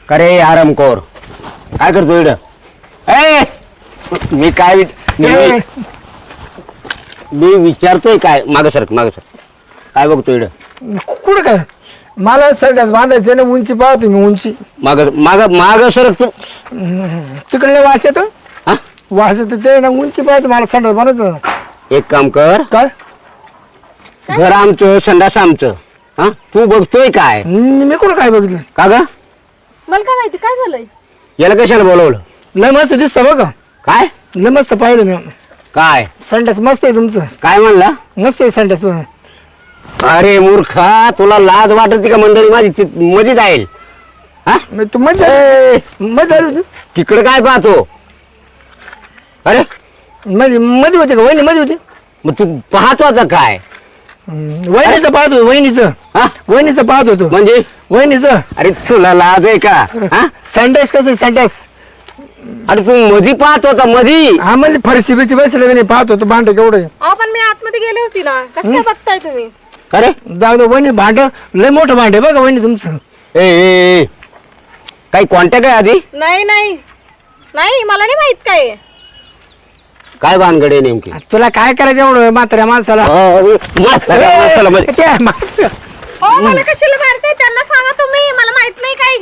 करे आरामखोर काय करतो इकडं? ए मी काय मी विचारतोय काय? माग सर काय बघतो इकडं? कुठं काय मला सगळ्यात बांधायचं ना उंची पाहतो मी उंची माग माग माग सर तू तिकडले वास येतो हा? वास येतो ते ना उंची पाहतो मला संडास बनवतो ना. एक काम कर, काय घर आमचं संडास आमचं. हा तू बघतोय काय? मी कुठं काय बघितलं का ग? मला काय माहिती काय झालंय. याला कशाला बोलवलं? लय मस्त दिसतं बघ काय लय मस्त पाहिलं मी काय संडास मस्त आहे तुमचं काय म्हणला? मस्त आहे संडास अरे मूर्खा, तुला लाज वाटते का? मंडळी माझी मजेत आहे. हा तू मजा मजा आली होती तिकडे काय पाहतो? अरे मध्ये होती का वहिनी मध्ये होती मग तू पाहतो आता काय? वहिनीचं पाहतो वहिनीचं हा वहिनीचं पाहत होतो म्हणजे वहिनीचं अरे तुला लाज आहे का? हा संडास कसं संडास अरे तू मधी पाहत होता मधी. हा म्हणजे फरशी बिरशी बसले की नाही पाहत होतो भांड केवढं अहो पण मी आतमध्ये गेली होती ना. कसं काय बघताय तुम्ही. अरे जाऊ दे वहिनी भांड लय मोठं भांड आहे बघा वहिनी तुमचं ए, ए, ए काही कॉन्टॅक्ट आहे आधी? नाही नाही नाही मला नाही माहित काय आहे. काय भानगड आहे नेमकी? तुला काय करायचं एवढं म्हाताऱ्या माणसाला माणसाला म्हणजे त्या म्हाताऱ्या- अहो मला कशाला मारताय त्यांना सांगा तुम्ही. मला माहित नाही काही.